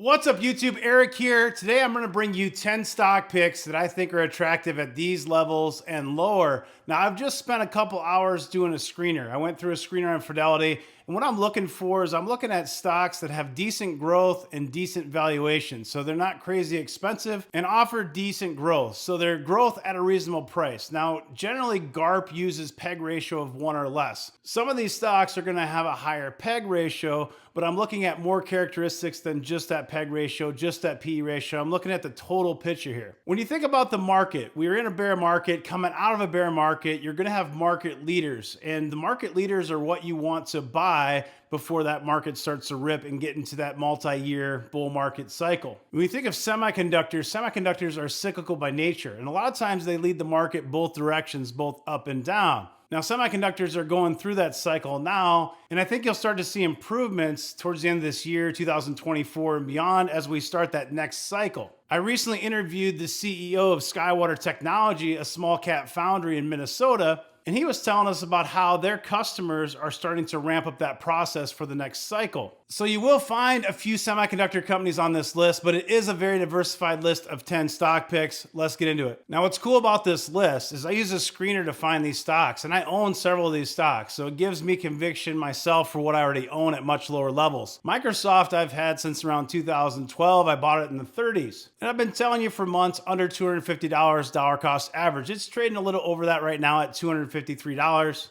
What's up YouTube, Eric here. Today I'm going to bring you 10 stock picks that I think are attractive at these levels and lower. Now I've just spent a couple hours doing a screener. I went through a screener on Fidelity, and what I'm looking for is I'm looking at stocks that have decent growth and decent valuation. So they're not crazy expensive and offer decent growth. So they're growth at a reasonable price. Now generally GARP uses PEG ratio of 1 or less. Some of these stocks are going to have a higher PEG ratio, but I'm looking at more characteristics than just that PEG ratio, just that PE ratio. I'm looking at the total picture here. When you think about the market, we're in a bear market. Coming out of a bear market, you're going to have market leaders, and the market leaders are what you want to buy before that market starts to rip and get into that multi-year bull market cycle. When you think of semiconductors are cyclical by nature, and a lot of times they lead the market both directions, both up and down. Now, semiconductors are going through that cycle now, and I think you'll start to see improvements towards the end of this year, 2024 and beyond, as we start that next cycle. I recently interviewed the CEO of Skywater Technology, a small cap foundry in Minnesota, and he was telling us about how their customers are starting to ramp up that process for the next cycle. So you will find a few semiconductor companies on this list, but it is a very diversified list of 10 stock picks. Let's get into it. Now, what's cool about this list is I use a screener to find these stocks, and I own several of these stocks. So it gives me conviction myself for what I already own at much lower levels. Microsoft I've had since around 2012. I bought it in the 30s. And I've been telling you for months under $250 dollar cost average. It's trading a little over that right now at $253.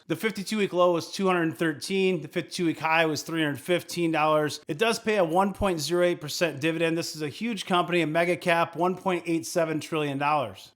The 52-week low was $213. The 52-week high was $315. It does pay a 1.08% dividend. This is a huge company, a mega cap, $1.87 trillion.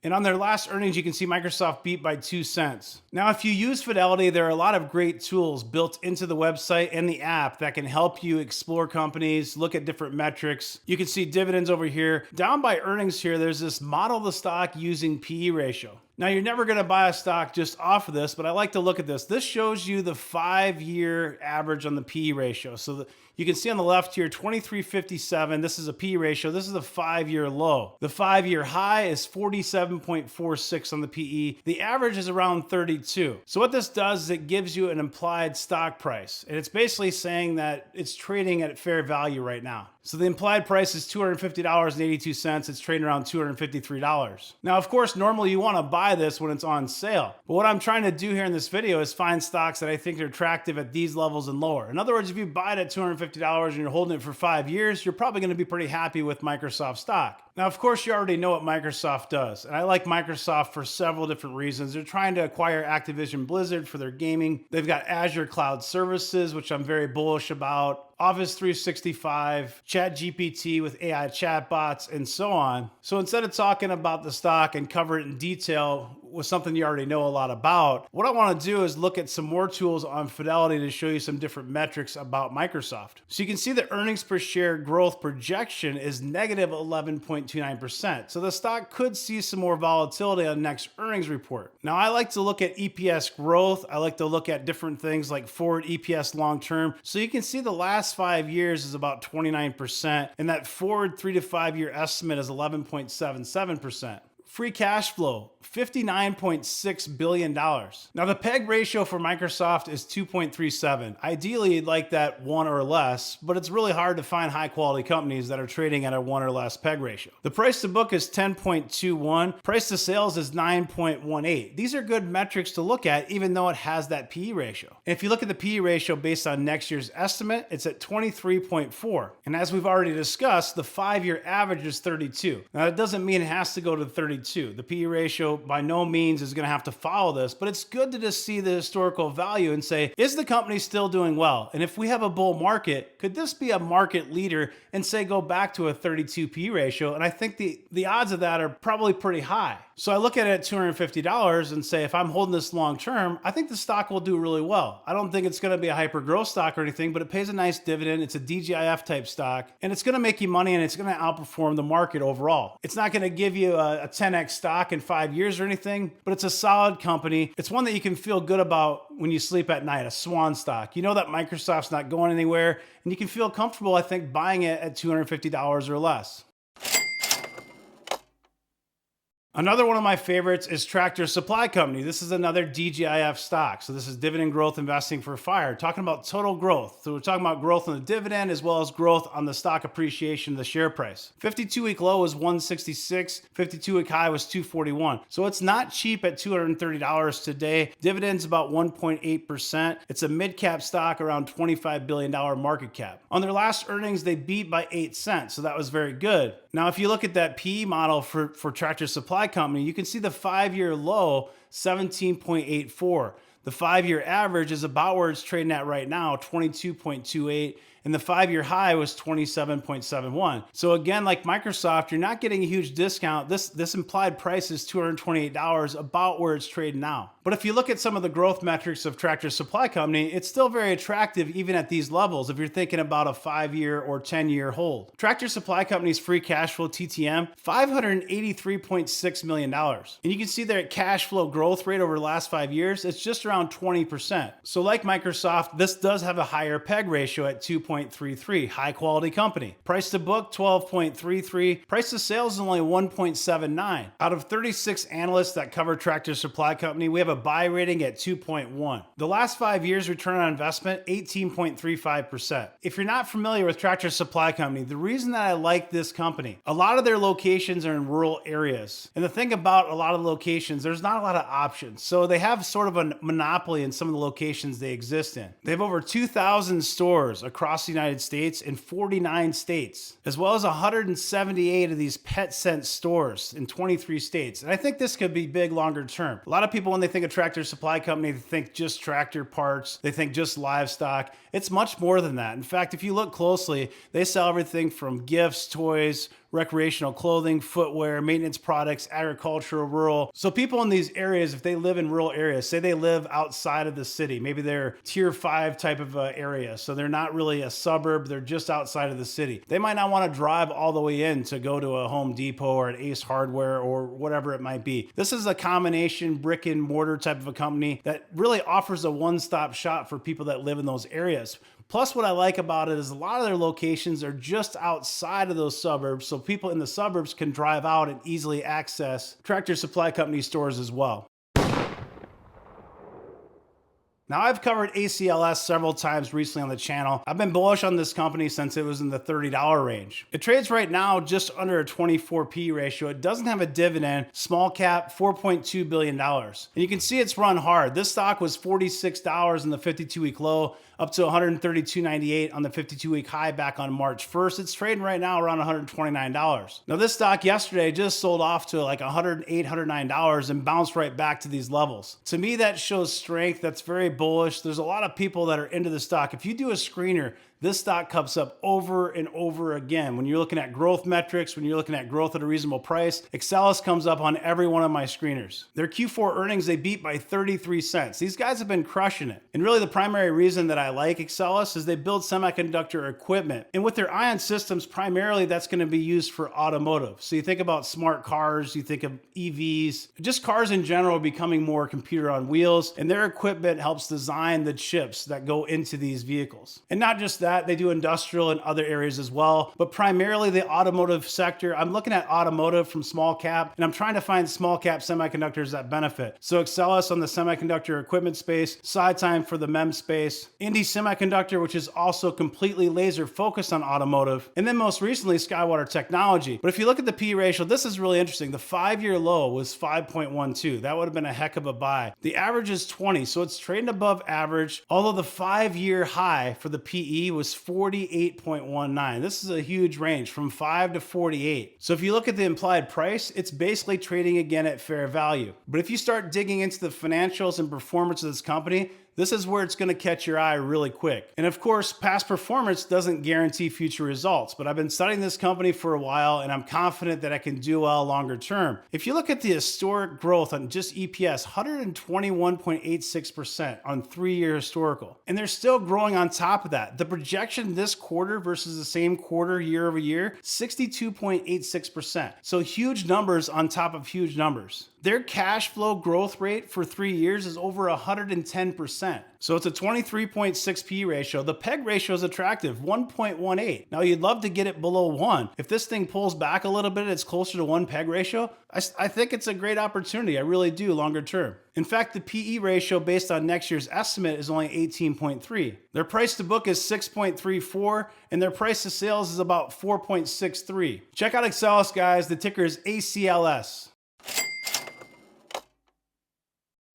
And on their last earnings, you can see Microsoft beat by 2 cents. Now, if you use Fidelity, there are a lot of great tools built into the website and the app that can help you explore companies, look at different metrics. You can see dividends over here. Down by earnings here, there's this model the stock using PE ratio. Now, you're never going to buy a stock just off of this, but I like to look at this. This shows you the 5-year average on the PE ratio. So you can see on the left here, 2357. This is a PE ratio. This is a 5-year low. The 5-year high is 47.46 on the PE. The average is around 32. So what this does is it gives you an implied stock price. And it's basically saying that it's trading at fair value right now. So the implied price is $250.82. It's trading around $253. Now, of course, normally you want to buy this when it's on sale. But what I'm trying to do here in this video is find stocks that I think are attractive at these levels and lower. In other words, if you buy it at $250 and you're holding it for 5 years, you're probably going to be pretty happy with Microsoft stock. Now, of course, you already know what Microsoft does. And I like Microsoft for several different reasons. They're trying to acquire Activision Blizzard for their gaming. They've got Azure Cloud Services, which I'm very bullish about. Office 365, ChatGPT with AI chatbots, and so on. So instead of talking about the stock and cover it in detail with something you already know a lot about, what I want to do is look at some more tools on Fidelity to show you some different metrics about Microsoft. So you can see the earnings per share growth projection is negative 11.29%. So the stock could see some more volatility on next earnings report. Now, I like to look at EPS growth. I like to look at different things like forward EPS long term. So you can see the last 5 years is about 29%, and that forward 3 to 5 year estimate is 11.77%. Free cash flow, $59.6 billion. Now, the PEG ratio for Microsoft is 2.37. Ideally, you'd like that 1 or less, but it's really hard to find high-quality companies that are trading at a 1 or less PEG ratio. The price to book is 10.21. Price to sales is 9.18. These are good metrics to look at, even though it has that PE ratio. And if you look at the PE ratio based on next year's estimate, it's at 23.4. And as we've already discussed, the 5-year average is 32. Now, that doesn't mean it has to go to 32. The PE ratio by no means is going to have to follow this, but it's good to just see the historical value and say, is the company still doing well? And if we have a bull market, could this be a market leader and say go back to a 32 PE ratio? And I think the odds of that are probably pretty high. So I look at it at $250 and say, if I'm holding this long term, I think the stock will do really well. I don't think it's going to be a hyper growth stock or anything, but it pays a nice dividend. It's a DGIF type stock, and it's going to make you money, and it's going to outperform the market overall. It's not going to give you a 10x stock in 5 years or anything, but it's a solid company. It's one that you can feel good about when you sleep at night, a swan stock. You know that Microsoft's not going anywhere, and you can feel comfortable, I think, buying it at $250 or less. Another one of my favorites is Tractor Supply Company. This is another DGIF stock. So this is dividend growth investing for FIRE, talking about total growth. So we're talking about growth on the dividend as well as growth on the stock appreciation of the share price. 52-week low was 166, 52-week high was 241. So it's not cheap at $230 today. Dividends about 1.8%. It's a mid-cap stock around $25 billion market cap. On their last earnings, they beat by 8 cents. So that was very good. Now, if you look at that PE model for Tractor Supply Company, you can see the 5-year low, 17.84. The 5-year average is about where it's trading at right now, 22.28. And the 5-year high was 27.71. So again, like Microsoft, you're not getting a huge discount. This implied price is $228, about where it's trading now. But if you look at some of the growth metrics of Tractor Supply Company, it's still very attractive even at these levels if you're thinking about a 5-year or 10-year hold. Tractor Supply Company's free cash flow TTM, $583.6 million. And you can see their cash flow growth rate over the last 5 years, it's just around 20%. So like Microsoft, this does have a higher PEG ratio at 2.33, high quality company. Price to book, 12.33. Price to sales is only 1.79. Out of 36 analysts that cover Tractor Supply Company, we have a buy rating at 2.1. The last 5 years return on investment, 18.35%. If you're not familiar with Tractor Supply Company, the reason that I like this company, a lot of their locations are in rural areas. And the thing about a lot of locations, there's not a lot of options. So they have sort of a monopoly in some of the locations they exist in. They have over 2,000 stores across the United States in 49 states, as well as 178 of these pet scent stores in 23 states. And I think this could be big longer term. A lot of people, when they think of Tractor Supply Company, they think just tractor parts, they think just livestock. It's much more than that. In fact, if you look closely, they sell everything from gifts, toys, recreational clothing, footwear, maintenance products, agricultural, rural. So people in these areas, if they live in rural areas, say they live outside of the city, maybe they're tier 5 type of area. So they're not really a suburb, they're just outside of the city. They might not want to drive all the way in to go to a Home Depot or an Ace Hardware or whatever it might be. This is a combination brick and mortar type of a company that really offers a one-stop shop for people that live in those areas. Plus, what I like about it is a lot of their locations are just outside of those suburbs, so people in the suburbs can drive out and easily access Tractor Supply Company stores as well. Now, I've covered ACLS several times recently on the channel. I've been bullish on this company since it was in the $30 range. It trades right now just under a 24 P ratio. It doesn't have a dividend, small cap, $4.2 billion. And you can see it's run hard. This stock was $46 in the 52-week low, up to $132.98 on the 52-week high back on March 1st. It's trading right now around $129. Now, this stock yesterday just sold off to like $108, $109 and bounced right back to these levels. To me, that shows strength. That's very bullish. There's a lot of people that are into the stock. If you do a screener, this stock comes up over and over again. When you're looking at growth metrics, when you're looking at growth at a reasonable price, Axcelis comes up on every one of my screeners. Their Q4 earnings, they beat by 33 cents. These guys have been crushing it. And really the primary reason that I like Axcelis is they build semiconductor equipment. And with their ion systems, primarily that's going to be used for automotive. So you think about smart cars, you think of EVs, just cars in general becoming more computer on wheels, and their equipment helps design the chips that go into these vehicles. And not just that, they do industrial and other areas as well, but primarily the automotive sector. I'm looking at automotive from small cap, and I'm trying to find small cap semiconductors that benefit. So Axcelis on the semiconductor equipment space, SiTime for the MEM space, Indie Semiconductor, which is also completely laser focused on automotive, and then most recently Skywater Technology. But if you look at the P ratio, this is really interesting. The 5-year low was 5.12. That would have been a heck of a buy. The average is 20, so it's trading above average, although the 5-year high for the PE was 48.19. This is a huge range from 5 to 48. So if you look at the implied price, it's basically trading again at fair value. But if you start digging into the financials and performance of this company, this is where it's going to catch your eye really quick. And of course, past performance doesn't guarantee future results, but I've been studying this company for a while and I'm confident that I can do well longer term. If you look at the historic growth on just EPS, 121.86% on 3-year historical, and they're still growing on top of that. The projection this quarter versus the same quarter year over year, 62.86%. So huge numbers on top of huge numbers. their cash flow growth rate for 3 years is over 110%. So it's a 23.6 P ratio. The PEG ratio is attractive, 1.18. Now you'd love to get it below 1. If this thing pulls back a little bit, it's closer to 1 PEG ratio, I think it's a great opportunity. I really do longer term. In fact, the PE ratio based on next year's estimate is only 18.3. Their price to book is 6.34 and their price to sales is about 4.63. Check out Axcelis, guys. The ticker is ACLS.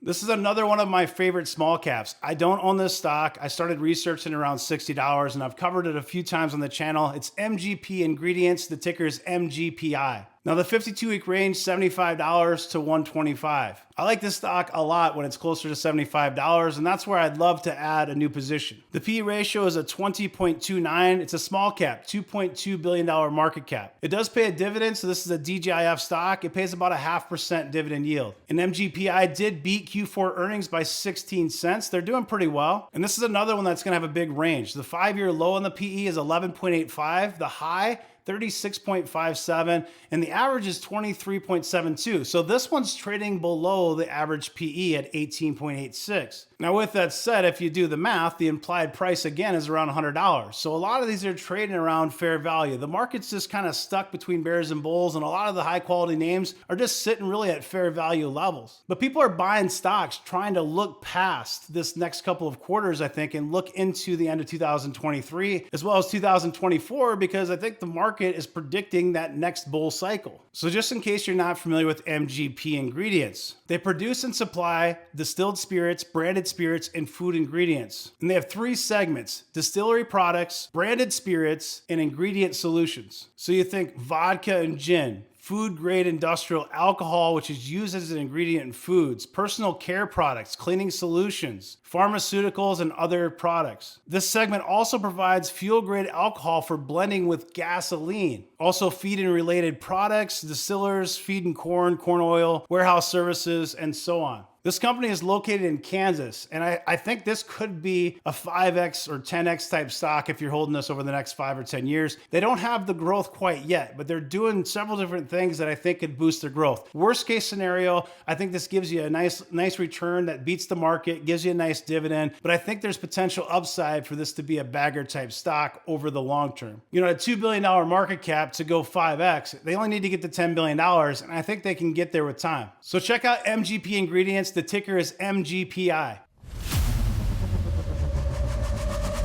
This is another one of my favorite small caps. I don't own this stock. I started researching around $60 and I've covered it a few times on the channel. It's MGP Ingredients. The ticker is MGPI. Now the 52-week range, $75 to $125. I like this stock a lot when it's closer to $75, and that's where I'd love to add a new position. The PE ratio is a 20.29. It's a small cap, $2.2 billion market cap. It does pay a dividend, so this is a DGIF stock. It pays about a 0.5% dividend yield. And MGPI did beat Q4 earnings by 16 cents. They're doing pretty well. And this is another one that's gonna have a big range. The 5-year low on the PE is 11.85. The high, 36.57, and the average is 23.72. So this one's trading below the average PE at 18.86. Now with that said, if you do the math, the implied price again is around $100. So a lot of these are trading around fair value. The market's just kind of stuck between bears and bulls, and a lot of the high quality names are just sitting really at fair value levels. But people are buying stocks trying to look past this next couple of quarters, I think, and look into the end of 2023 as well as 2024, because I think the market is predicting that next bull cycle. So just in case you're not familiar with MGP Ingredients, they produce and supply distilled spirits, branded spirits, and food ingredients. And they have 3 segments: distillery products, branded spirits, and ingredient solutions. So you think vodka and gin, food grade industrial alcohol, which is used as an ingredient in foods, personal care products, cleaning solutions, pharmaceuticals, and other products. This segment also provides fuel grade alcohol for blending with gasoline. Also feed and related products, distillers, feed and corn oil, warehouse services, and so on. This company is located in Kansas, and I think this could be a 5X or 10X type stock if you're holding this over the next 5 or 10 years. They don't have the growth quite yet, but they're doing several different things that I think could boost their growth. Worst case scenario, I think this gives you a nice return that beats the market, gives you a nice dividend, but I think there's potential upside for this to be a bagger type stock over the long term. You know, a $2 billion market cap to go 5X, they only need to get to $10 billion, and I think they can get there with time. So check out MGP Ingredients. The ticker is MGPI.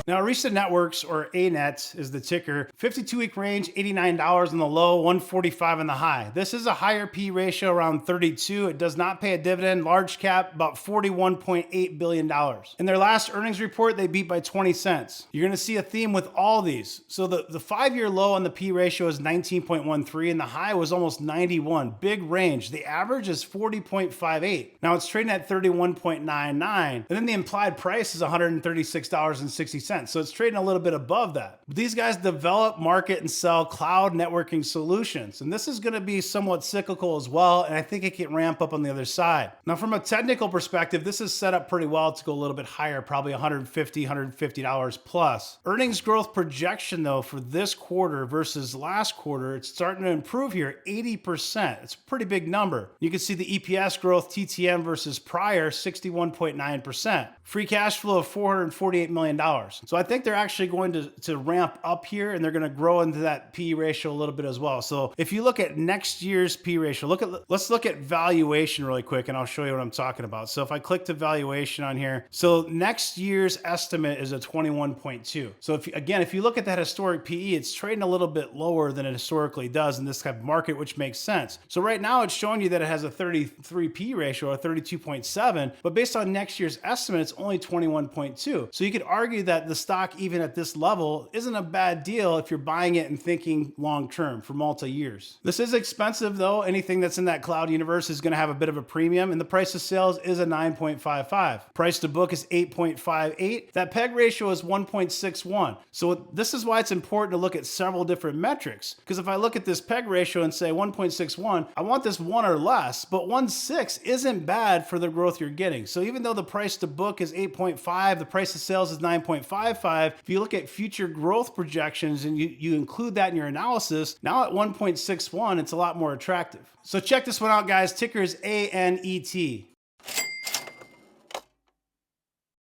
Now, Arista Networks, or ANET, is the ticker. 52-week range, $89 on the low, $145 on the high. This is a higher P ratio, around 32. It does not pay a dividend. Large cap, about $41.8 billion. In their last earnings report, they beat by 20 cents. You're going to see a theme with all these. So the 5-year low on the P ratio is 19.13, and the high was almost 91. Big range. The average is 40.58. Now, it's trading at 31.99, and then the implied price is $136.60. So it's trading a little bit above that. But these guys develop, market, and sell cloud networking solutions. And this is going to be somewhat cyclical as well. And I think it can ramp up on the other side. Now, from a technical perspective, this is set up pretty well to go a little bit higher, probably $150 plus. Earnings growth projection, though, for this quarter versus last quarter, it's starting to improve here, 80%. It's a pretty big number. You can see the EPS growth TTM versus prior, 61.9%. Free cash flow of $448 million. So I think they're actually going to ramp up here, and they're going to grow into that P ratio a little bit as well. So if you look at next year's P ratio, let's look at valuation really quick, and I'll show you what I'm talking about. So if I click to valuation on here, so next year's estimate is a 21.2. So if you look at that historic PE, it's trading a little bit lower than it historically does in this type of market, which makes sense. So right now it's showing you that it has a 33 P ratio or 32.7, but based on next year's estimate, it's only 21.2. So you could argue that the stock, even at this level, isn't a bad deal if you're buying it and thinking long-term for multi-years. This is expensive though. Anything that's in that cloud universe is going to have a bit of a premium, and the price of sales is a 9.55. Price to book is 8.58. That PEG ratio is 1.61. So this is why it's important to look at several different metrics, because if I look at this PEG ratio and say 1.61, I want this 1 or less, but 1.6 isn't bad for the growth you're getting. So even though the price to book is 8.5, the price of sales is 9.5, 1.55. If you look at future growth projections and you include that in your analysis, now at 1.61, it's a lot more attractive. So check this one out, guys. Ticker is ANET.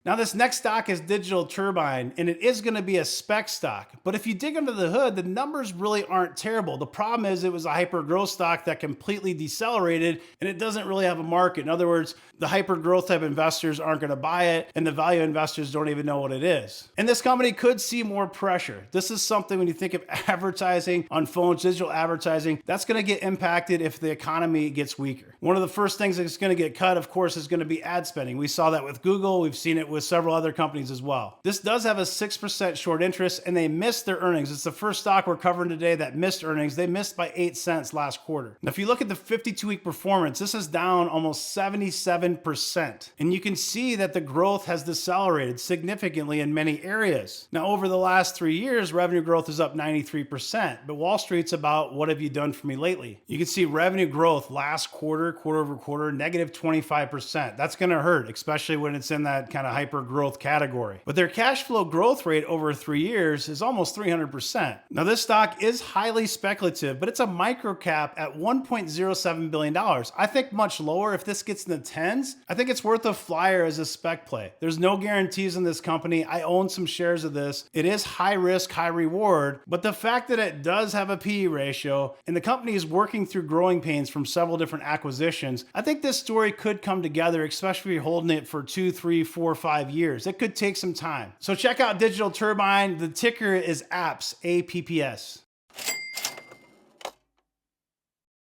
Now this next stock is Digital Turbine, and it is going to be a spec stock. But if you dig under the hood, the numbers really aren't terrible. The problem is it was a hyper growth stock that completely decelerated, and it doesn't really have a market. In other words, the hyper growth type investors aren't going to buy it, and the value investors don't even know what it is. And this company could see more pressure. This is something when you think of advertising on phones, digital advertising, that's going to get impacted if the economy gets weaker. One of the first things that's going to get cut, of course, is going to be ad spending. We saw that with Google. We've seen it with several other companies as well. This does have a 6% short interest, and they missed their earnings. It's the first stock we're covering today that missed earnings. They missed by 8 cents last quarter. Now, if you look at the 52-week performance, this is down almost 77%. And you can see that the growth has decelerated significantly in many areas. Now, over the last 3 years, revenue growth is up 93%, but Wall Street's about, what have you done for me lately? You can see revenue growth last quarter, quarter over quarter, negative 25%. That's going to hurt, especially when it's in that kind of hyper growth category. But their cash flow growth rate over 3 years is almost 300%. Now, this stock is highly speculative, but it's a micro cap at $1.07 billion. I think much lower. If this gets in the tens, I think it's worth a flyer as a spec play. There's no guarantees in this company. I own some shares of this. It is high risk, high reward, but the fact that it does have a PE ratio and the company is working through growing pains from several different acquisitions, I think this story could come together, especially if you're holding it for 2, 3, 4, 5 years. It could take some time. So check out Digital Turbine. The ticker is APPS, APPS.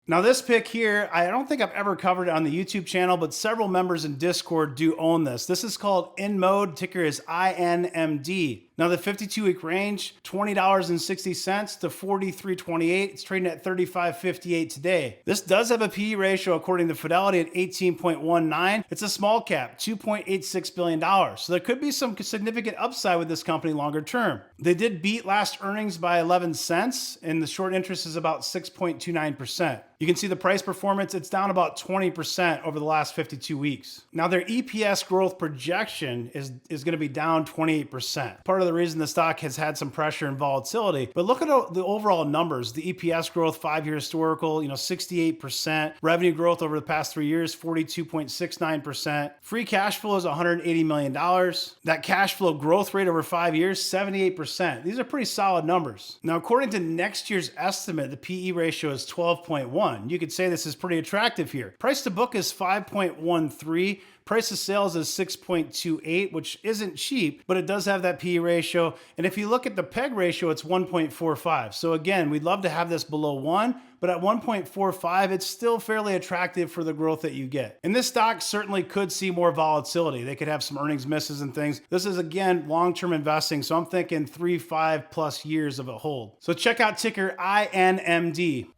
Now this pick here, I don't think I've ever covered it on the YouTube channel, but several members in Discord do own this. This is called Inmode, ticker is INMD. Now the 52-week range, $20.60 to $43.28. It's trading at $35.58 today. This does have a PE ratio according to Fidelity at 18.19. It's a small cap, $2.86 billion. So there could be some significant upside with this company longer term. They did beat last earnings by 11 cents, and the short interest is about 6.29%. You can see the price performance, it's down about 20% over the last 52 weeks. Now their EPS growth projection is going to be down 28%. Part of the reason the stock has had some pressure and volatility, but look at the overall numbers. The EPS growth, 5-year historical, 68%. Revenue growth over the past 3 years, 42.69%. Free cash flow is $180 million. That cash flow growth rate over 5 years, 78%. These are pretty solid numbers. Now, according to next year's estimate, the PE ratio is 12.1. You could say this is pretty attractive here. Price to book is 5.13. Price of sales is 6.28, which isn't cheap, but it does have that PE ratio. And if you look at the PEG ratio, it's 1.45. So again, we'd love to have this below 1, but at 1.45, it's still fairly attractive for the growth that you get. And this stock certainly could see more volatility. They could have some earnings misses and things. This is, again, long-term investing, so I'm thinking 3, 5+ years of a hold. So check out ticker INMD.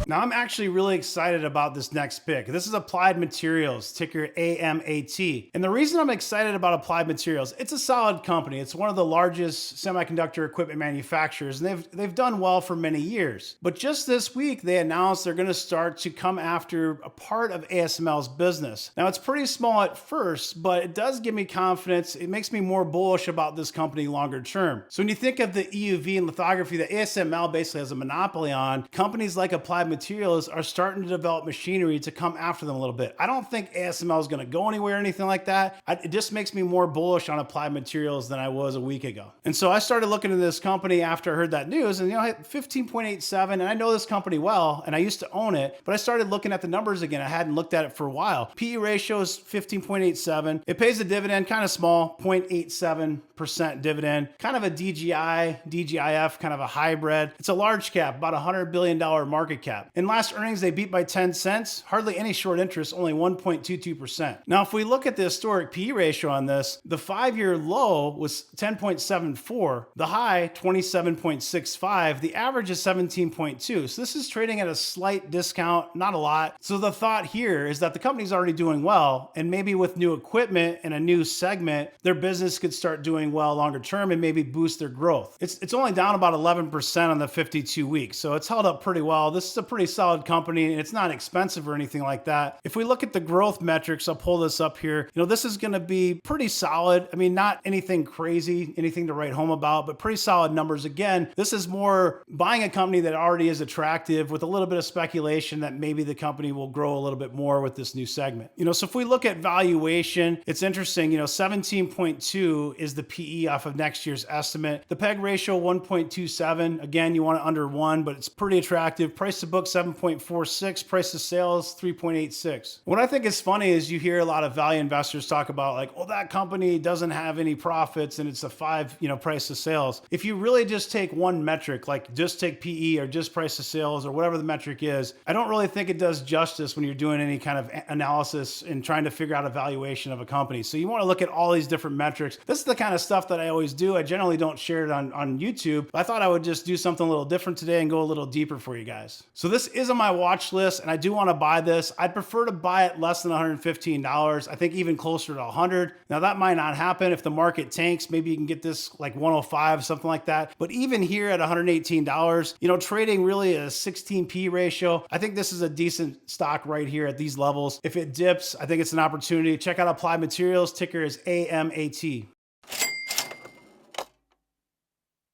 Now, I'm actually really excited about this next pick. This is Applied Materials, ticker AMAT. And the reason I'm excited about Applied Materials, it's a solid company. It's one of the largest semiconductor equipment manufacturers, and they've done well for many years. But just this week, they announced they're going to start to come after a part of ASML's business. Now, it's pretty small at first, but it does give me confidence. It makes me more bullish about this company longer term. So when you think of the EUV and lithography that ASML basically has a monopoly on, companies like Applied Materials are starting to develop machinery to come after them a little bit. I don't think ASML is going to go anywhere or anything like that. It just makes me more bullish on Applied Materials than I was a week ago. And so I started looking at this company after I heard that news, and I had 15.87, and I know this company well, and I used to own it, but I started looking at the numbers again. I hadn't looked at it for a while. PE ratio is 15.87. It pays a dividend, kind of small, 0.87% dividend, kind of a DGI, DGIF, kind of a hybrid. It's a large cap, about $100 billion market cap. In last earnings, they beat by 10 cents, hardly any short interest, only 1.22%. Now, if we look at the historic PE ratio on this, the 5-year low was 10.74, the high 27.65, the average is 17.2. So this is trading at a slight discount, not a lot. So the thought here is that the company's already doing well, and maybe with new equipment and a new segment, their business could start doing doing well longer term and maybe boost their growth. It's only down about 11% on the 52 weeks, so it's held up pretty well. This is a pretty solid company, and it's not expensive or anything like that. If we look at the growth metrics, I'll pull this up here. This is going to be pretty solid. I mean, not anything crazy, anything to write home about, but pretty solid numbers. Again, this is more buying a company that already is attractive with a little bit of speculation that maybe the company will grow a little bit more with this new segment. So if we look at valuation, it's interesting. 17.2 is the PE off of next year's estimate. The PEG ratio 1.27. Again, you want it under 1, but it's pretty attractive. Price to book 7.46. Price to sales 3.86. What I think is funny is you hear a lot of value investors talk about like, oh, that company doesn't have any profits and it's a 5, price to sales. If you really just take one metric, like just take PE or just price to sales or whatever the metric is, I don't really think it does justice when you're doing any kind of analysis and trying to figure out a valuation of a company. So you want to look at all these different metrics. This is the kind of stuff that I always do. I generally don't share it on YouTube. I thought I would just do something a little different today and go a little deeper for you guys. So this is on my watch list and I do want to buy this. I'd prefer to buy it less than $115. I think even closer to 100. Now that might not happen if the market tanks. Maybe you can get this like 105, something like that. But even here at $118, trading really a 16P ratio. I think this is a decent stock right here at these levels. If it dips, I think it's an opportunity. Check out Applied Materials. Ticker is AMAT.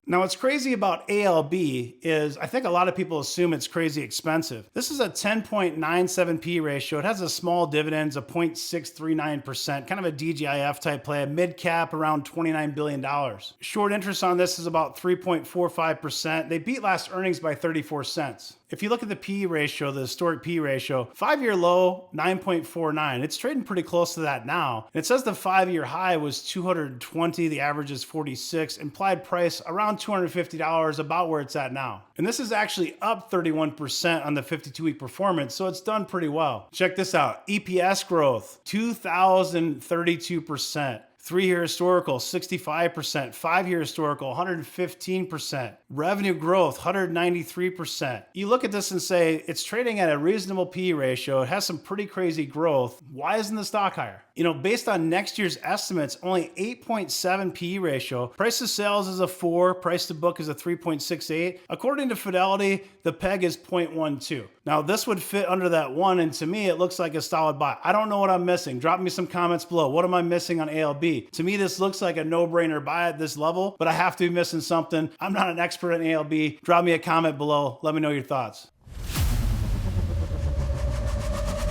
Now, what's crazy about ALB is I think a lot of people assume it's crazy expensive. This is a 10.97P ratio. It has a small dividends of 0.639%, kind of a DGIF type play, a mid cap around $29 billion. Short interest on this is about 3.45%. They beat last earnings by 34 cents. If you look at the P ratio, the historic P ratio, 5-year low, 9.49. It's trading pretty close to that now. And it says the 5-year high was 220. The average is 46. Implied price around $250, about where it's at now. And this is actually up 31% on the 52-week performance, so it's done pretty well. Check this out. EPS growth, 2,032%. 3-year historical, 65%. 5-year historical, 115%. Revenue growth, 193%. You look at this and say, it's trading at a reasonable P ratio. It has some pretty crazy growth. Why isn't the stock higher? Based on next year's estimates, only 8.7 P ratio. Price to sales is a 4. Price to book is a 3.68. According to Fidelity, the PEG is 0.12. Now, this would fit under that 1, and to me, it looks like a solid buy. I don't know what I'm missing. Drop me some comments below. What am I missing on ALB? To me, this looks like a no-brainer buy at this level, but I have to be missing something. I'm not an expert in ALB. Drop me a comment below. Let me know your thoughts.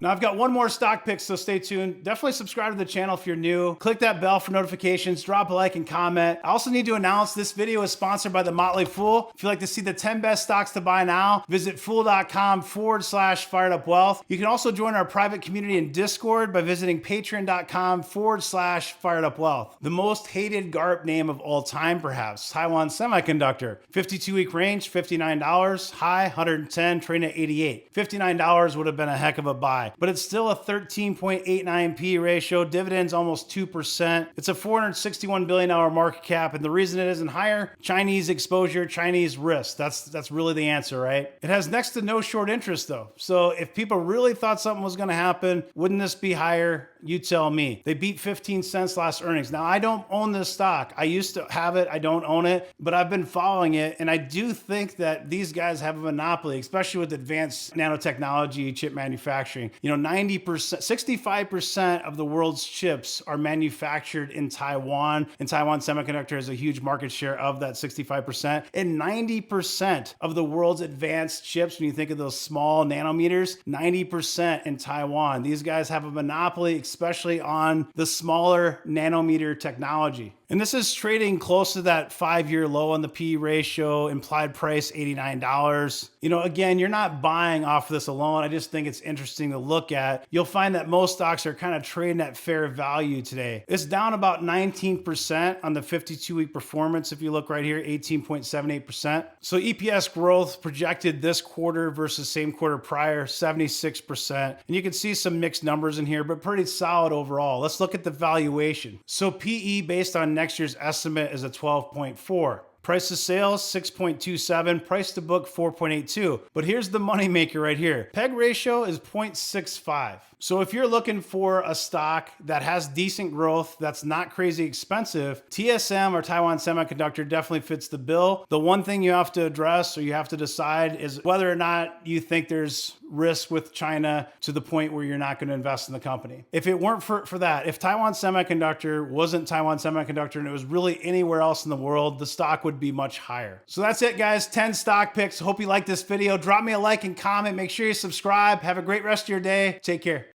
Now I've got one more stock pick, so stay tuned. Definitely subscribe to the channel if you're new. Click that bell for notifications, drop a like and comment. I also need to announce this video is sponsored by The Motley Fool. If you'd like to see the 10 best stocks to buy now, visit fool.com/firedupwealth. You can also join our private community in Discord by visiting patreon.com/firedupwealth. The most hated GARP name of all time, perhaps, Taiwan Semiconductor. 52-week range, $59. High, 110, trading at 88. $59 would have been a heck of a buy. But it's still a 13.89P ratio, dividends almost 2%. It's a $461 billion market cap, and the reason it isn't higher, Chinese exposure, Chinese risk. That's really the answer, right? It has next to no short interest though. So if people really thought something was gonna happen, wouldn't this be higher? You tell me. They beat 15 cents last earnings. Now, I don't own this stock. I used to have it. I don't own it, but I've been following it. And I do think that these guys have a monopoly, especially with advanced nanotechnology, chip manufacturing. 90%, 65% of the world's chips are manufactured in Taiwan, and Taiwan Semiconductor has a huge market share of that 65%. And 90% of the world's advanced chips, when you think of those small nanometers, 90% in Taiwan. These guys have a monopoly, especially on the smaller nanometer technology. And this is trading close to that 5-year low on the P ratio, implied price $89. Again, you're not buying off this alone. I just think it's interesting to look at. You'll find that most stocks are kind of trading at fair value today. It's down about 19% on the 52-week performance. If you look right here, 18.78%. So EPS growth projected this quarter versus same quarter prior, 76%. And you can see some mixed numbers in here, but pretty solid overall. Let's look at the valuation. So PE based on next year's estimate is a 12.4. Price to sales, 6.27. Price to book, 4.82. But here's the money maker right here. PEG ratio is 0.65. So if you're looking for a stock that has decent growth, that's not crazy expensive, TSM or Taiwan Semiconductor definitely fits the bill. The one thing you have to address or you have to decide is whether or not you think there's risk with China to the point where you're not going to invest in the company. If it weren't for that, if Taiwan Semiconductor wasn't Taiwan Semiconductor and it was really anywhere else in the world, the stock would be much higher. So that's it, guys. 10 stock picks. Hope you like this video. Drop me a like and comment. Make sure you subscribe. Have a great rest of your day. Take care.